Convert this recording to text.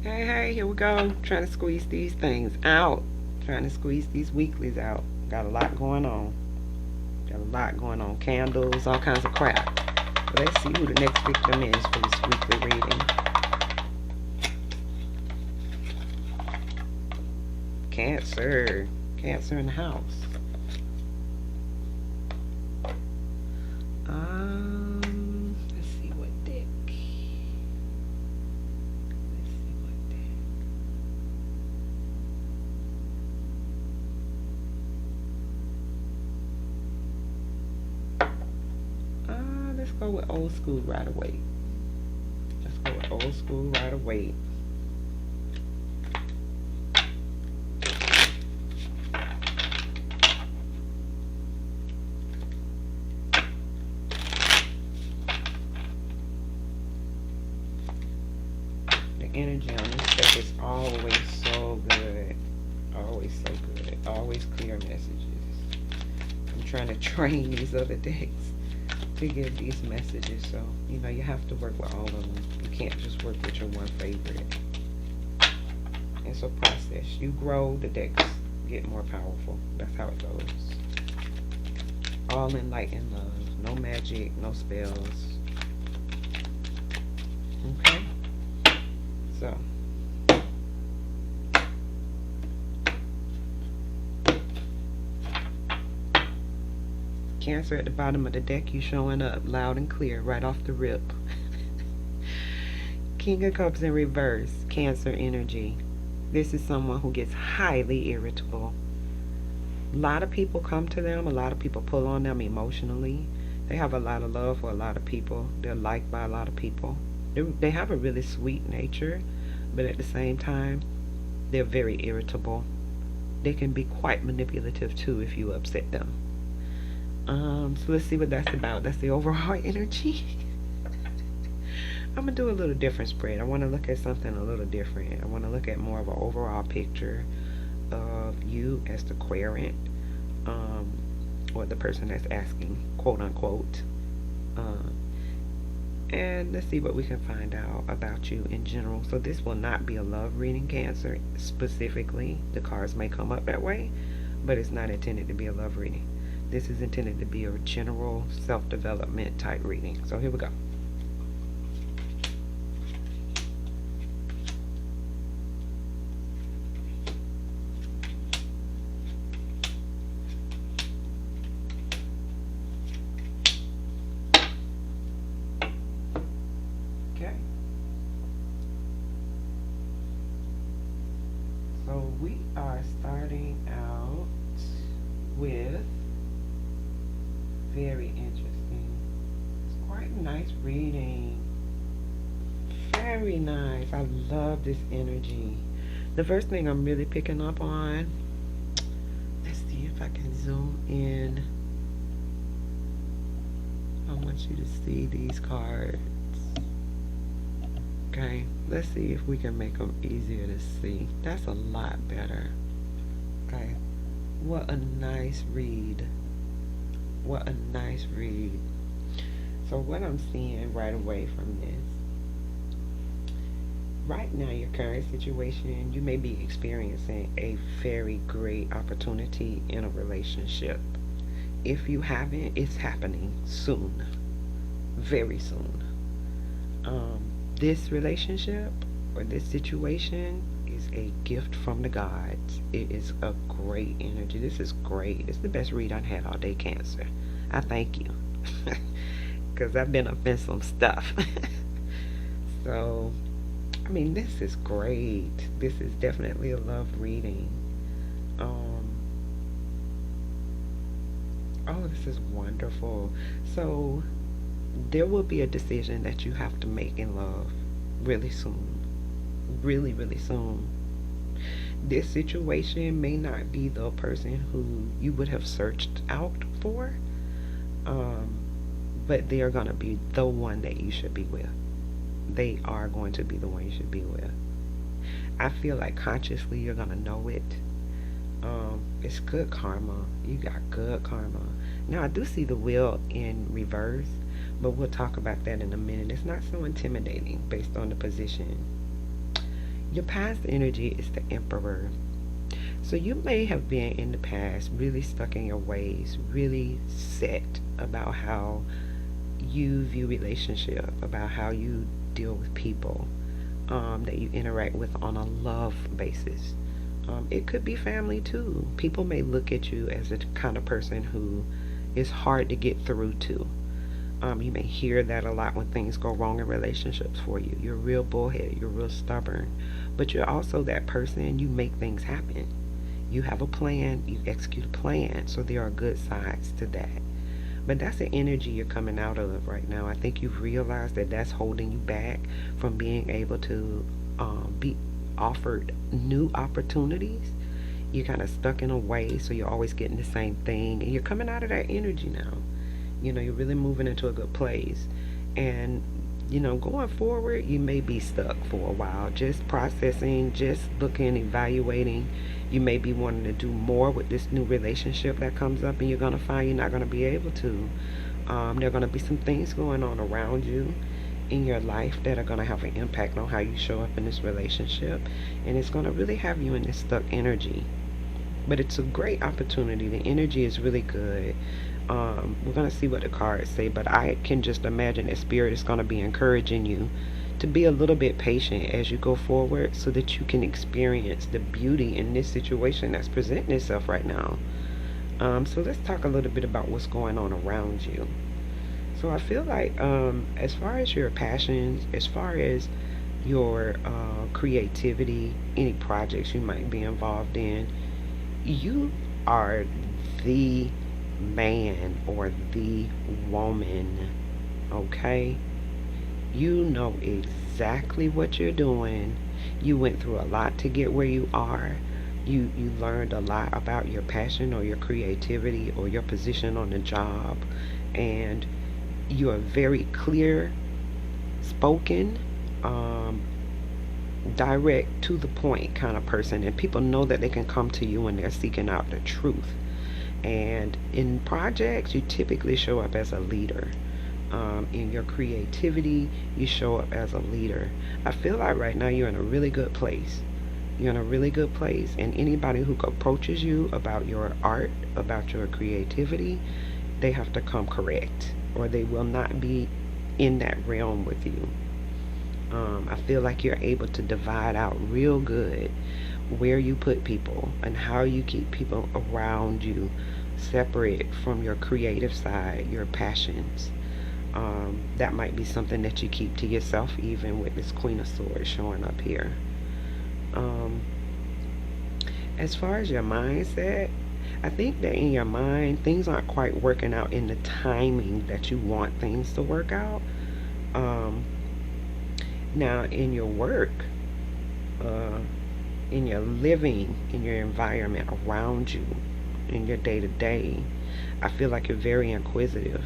Hey, here we go. Trying to squeeze these things out. Trying to squeeze these weeklies out. Got a lot going on. Got a lot going on. Candles, all kinds of crap. But let's see who the next victim is for this weekly reading. Cancer. Cancer in the house. Let's see what deck. Let's see what deck. Let's go with old school right away. Let's go with old school right away. The energy on this deck is always so good. Always so good. Always clear messages. I'm trying to train these other decks to give these messages, so you have to work with all of them. You can't just work with your one favorite. It's a process. You grow, the decks get more powerful. That's how it goes. All in light and love. No magic, no spells. Okay. So Cancer at the bottom of the deck, you showing up loud and clear right off the rip. King of Cups in reverse, Cancer energy. This is someone who gets highly irritable. A lot of people come to them. A lot of people pull on them emotionally. They have a lot of love for a lot of people. They're liked by a lot of people. They have a really sweet nature, but at the same time, they're very irritable. They can be quite manipulative too if you upset them. So let's see what that's about. That's the overall energy. I'm gonna do a little different spread. I want to look at something a little different. I want to look at more of an overall picture of you as the querent, or the person that's asking, quote unquote. And let's see what we can find out about you in general. So this will not be a love reading, Cancer, specifically. The cards may come up that way, but it's not intended to be a love reading. This is intended to be a general self-development type reading. So here we go. Okay. So we are starting out with very interesting. It's quite a nice reading. Very nice. I love this energy. The first thing I'm really picking up on, let's see if I can zoom in. I want you to see these cards. Okay, let's see if we can make them easier to see. That's a lot better. Okay, what a nice read. What a nice read. So what I'm seeing right away from this, right now your current situation, you may be experiencing a very great opportunity in a relationship. If you haven't, it's happening soon. Very soon. This relationship or this situation is a gift from the gods. It is a great energy. This is great. It's the best read I've had all day, Cancer. I thank you. Because I've been up in some stuff. So, I mean, this is great. This is definitely a love reading. Oh, this is wonderful. So, there will be a decision that you have to make in love really soon. Really, really soon. This situation may not be the person who you would have searched out for, but they are going to be the one that you should be with. They are going to be the one you should be with. I feel like consciously you're going to know it. It's good karma. You got good karma. Now, I do see the wheel in reverse, but we'll talk about that in a minute. It's not so intimidating based on the position. Your past energy is the Emperor. So you may have been in the past really stuck in your ways, really set about how you view relationship, about how you deal with people that you interact with on a love basis. It could be family too. People may look at you as the kind of person who is hard to get through to. You may hear that a lot when things go wrong in relationships for you. You're real bullhead, you're real stubborn, but you're also that person, you make things happen. You have a plan, you execute a plan, so there are good sides to that. But that's the energy you're coming out of right now. I think you've realized that that's holding you back from being able to be offered new opportunities. You're kind of stuck in a way, so you're always getting the same thing, and you're coming out of that energy now. You're really moving into a good place. And, going forward, you may be stuck for a while, just processing, just looking, evaluating. You may be wanting to do more with this new relationship that comes up, and you're going to find you're not going to be able to. There are going to be some things going on around you in your life that are going to have an impact on how you show up in this relationship, and it's going to really have you in this stuck energy. But it's a great opportunity. The energy is really good. We're going to see what the cards say, but I can just imagine that Spirit is going to be encouraging you to be a little bit patient as you go forward so that you can experience the beauty in this situation that's presenting itself right now. So let's talk a little bit about what's going on around you. So I feel like as far as your passions, as far as your creativity, any projects you might be involved in, you are the man or the woman, okay? You know exactly what you're doing. You went through a lot to get where you are. You learned a lot about your passion or your creativity or your position on the job, and you're very clear spoken, direct to the point kind of person, and people know that they can come to you when they're seeking out the truth. And in projects, you typically show up as a leader. In your creativity, you show up as a leader. I feel like right now you're in a really good place. You're in a really good place, and anybody who approaches you about your art, about your creativity, they have to come correct, or they will not be in that realm with you. I feel like you're able to divide out real good where you put people and how you keep people around you separate from your creative side, your passions. That might be something that you keep to yourself, even with this Queen of Swords showing up here. As far as your mindset, I think that in your mind, things aren't quite working out in the timing that you want things to work out. Now, in your work, in your living, in your environment around you, in your day to day, I feel like you're very inquisitive.